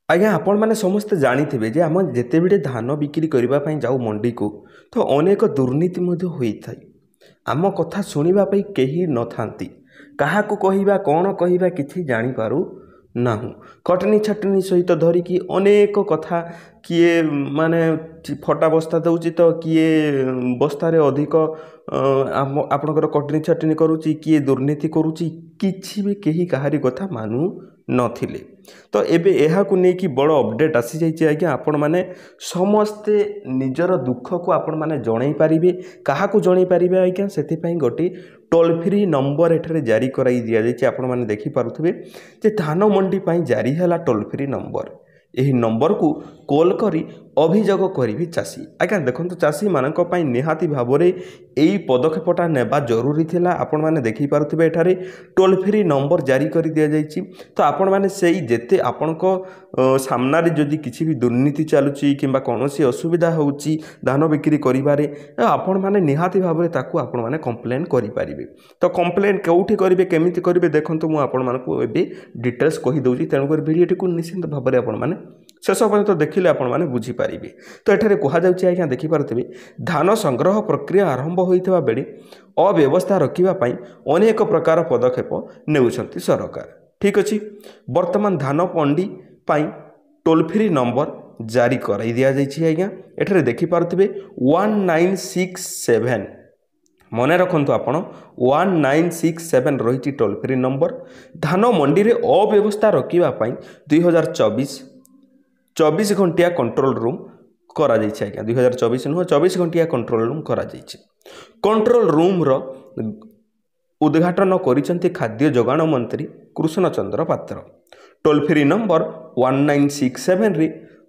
आज्ञा आपण मैंने समस्ते जानी जे आम जिते धान बिक्री करने जाऊ मंडी को तो अनेक दुर्नीति होता है। आम कथा शुणापी कहीं न थांती क्या कहवा कौन कहवा कि जापारू ना कटनी छटनी सहित धरिकी अनेक कथा किए माने फटा बस्ता दौची तो किए बस्तार अधिक आपणकर कटनी छटनी करुच्ची किए दुर्नीति करुच्ची किछि भी कहीं कहारी कथा मानु नथिले। तो एबे एहा को नेकी बड़ अपडेट आसी जाइए आज्ञा आपण माने समस्ते निजर दुख को आपण माने जणई पारिबे कहा को जणई पारिबे आज्ञा सेति पई गोटी टोल फ्री नंबर एठरे जारी कराई दिया जाइए। आपण माने देखि पारुथबे जे धान मंडी पई जारी हैला टोल फ्री नंबर यही नंबर को कॉल करी अभियोग करी चाषी आज्ञा देखो चाषी मानक पई निहाती भावरे यही पदक्षेपटा नेबा जरूरी थिला। आपण माने देखि पारुथबे एठारे टोल फ्री नंबर जारी करी दिया जाइछि। तो आपण माने सेही जेते आपनको सामना रे जदि किछि भी दुर्नीति चालुची किंबा कोनोसी असुविधा होउची धान बिक्री करिबारे आपण माने निहाती भावरे ताकू आपण माने कंप्लेन करि परिबे। तो कंप्लेन केउठी करिवे केमिति करिवे देखंतु मु आपण मानकू एबे डिटेल्स कहि दउची तेनु कर वीडियोटी को निश्चित भावरे आपण माने शेष पर्यंत देखिले आपण माने बुझी पारिबे। तो एठारे कहा जाउची आज्ञा देखि पारुथिबे धान संग्रह प्रक्रिया आरंभ होइतबा बेले अव्यवस्था रखिबा पई अनेक प्रकार पदक्षेप नेउछंती सरकार। ठीक अछि वर्तमान धान मंडी पई टोल फ्री नंबर जारी कराई दिया जाइछि आज्ञा एठारे देखि पारुथिबे 1967 मन रखु आप 1967 रही टोल फ्री नंबर धान मंडी रे अव्यवस्था रखापी 2024 घंटिया कंट्रोल रूम करा आज्ञा 2024 नुह 24 घंटिया कंट्रोल रूम करा कंट्रोल रूम रो उद्घाटन करिसेंती खाद्य जोगाण मंत्री कृष्ण चंद्र पात्र। टोल फ्री नंबर 1967 रे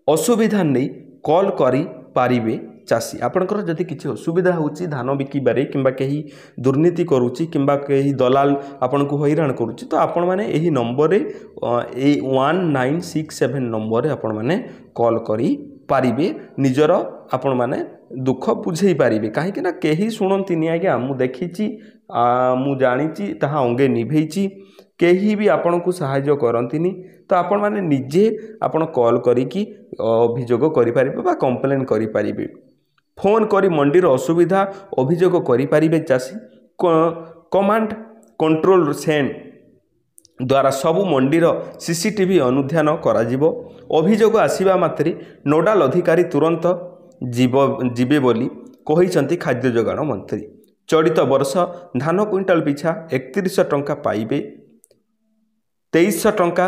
असुविधा नहीं कॉल करी पारिबे चाषी आपणकर जदि किसी असुविधा होची धान बिकिबारे किंबा कहीं दुर्नीति करुच्ची किंबा कहीं दलाल आपन को हैरान करुच्ची तो आपण माने एही नंबर रे 1967 नंबर रे आपण माने कॉल करी पारिबे निजर आपण माने दुख बुझेई पारिबे कहीं ना कहीं शुणंती आज्ञा मु देखिची मु जानिची ताहा अंगे निभेइची कहीं भी आपण को सहायता करंतिनी। तो आपण माने निजे आपण कॉल करिकी अभियोग करि पारिबे बा कंप्लेन करि पारिबे फोन करी मंडीर असुविधा अभियोग करि पारिबे चाषी कमांड कंट्रोल सेन द्वारा सबु मंडीर सीसीटीवी अनुध्यान करा जिवो अभियोग आसीबा मात्रे नोडाल अधिकारी तुरंत जीवे बोली कहिसंती खाद्य जोगाण मंत्री। चलित वर्ष धान क्विंटाल पिछा 3100 टंका पाइबे 2300 टंका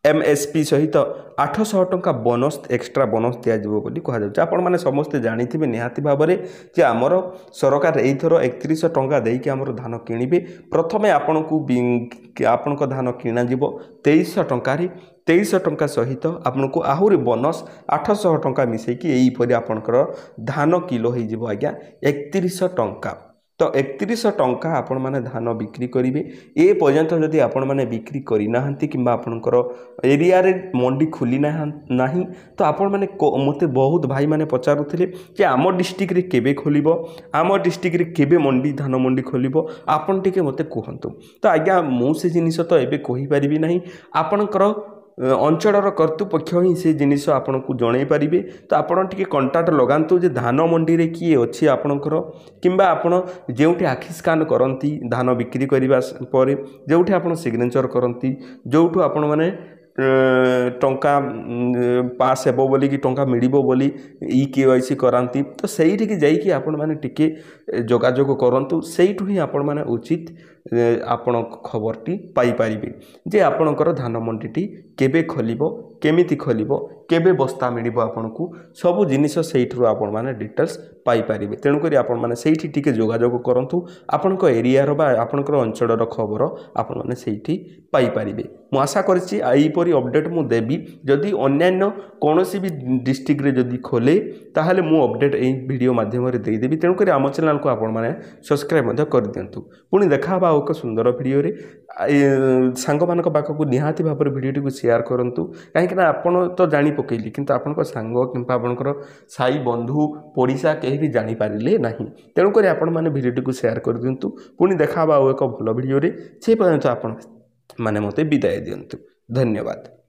एमएसपी सहित 800 टंका बोनस एक्स्ट्रा बोनस दिज्व बोली कहुच्छे। आपण मैंने समस्ते जानी निहाती भाव में जे आमर सरकार एथर 3100 टंका देकी आमर धान किणवे प्रथमे आपण को धान किणा 2300 टंकार 2300 टंका सहित आपन को आहुरी बोनस 800 टंका मिसेकी यहीपरि आपणकर धान किलो हो आज्ञा 3100 टंका। तो 3100 टंका आपण माने धान बिक्री करेंगे ए पर्यंत जदि आपण माने बिक्री करना कि आपणकर एरिया रे मंडी खुली ना तो आपण माने मते बहुत भाई माने पचारुथिले जे आम डिस्ट्रिक्ट रे केबे खोलिबो आम डिस्ट्रिक्ट रे केबे मंडी धान मंडी खोलिबो आपण टिके मते कहंतु। तो आज्ञा मु से जिनिस तो एबे कहि परिबि नाही आपणकर अंचलर कर्तृपक्ष ही से जिनिस आपन को जणै पारिबे। तो आपण टिके कंटाक्ट लगांतु जे धान मंडी रे किए अछि आपणकर किंबा आपण जेउठी आखि स्कान करंती धान बिक्री करिबा परे जेउठी आपण सिग्नेचर करंती जोठु आपण माने टंका पास हेबो बोली कि टंका मिलिबो बोली ई केवाईसी करांती तो सेठी की जाई कि आपण माने टिके जोगाजोग करंतु सेठु ही आपण माने उचित आपण खबरटी पाई पारिबे जे आपणकर धान मंडीटी केबे खोलिबो केमिति खोलिबो केबे बस्ता मिलिबो आपनकू सबु जिनिस सेठरु आपण माने डिटेल्स पाई पारिबे। तेणु करी आपण माने सेठी टिके जोगाजोग करंतु आपनक एरिया रो बा आपनकर अंचलर खबर आपण माने सेठी पाई पारिबे। मु आशा करछि एहीपरि अपडेट मु देबी जदि अन्यान्य कोनोसी भी डिस्ट्रिक्ट रे जदि खोले ताहाले मु अपडेट एही वीडियो माध्यम रे देई देबी। तेणु करी आम चैनल को आपण माने सब्सक्राइब मध्य कर दियंतु। पुणी देखा बा एक सुंदर वीडियो रे सांग मानक पाखकू निहाती भाव वीडियो टी शेयर करंतु कहीं आपण तो जानी पकेली किंतु आपण सांग किंबा आपणकर साई बंधु पड़िशा कहीं भी जानी पारिले नहीं। तेणुक आपण मैंने वीडियो टी शेयर कर दिंतु। पुणी देखा एक भल वीडियो रे से पर्यंत आपण माने मते विदाय दियंतु। ଧନ୍ୟବାଦ।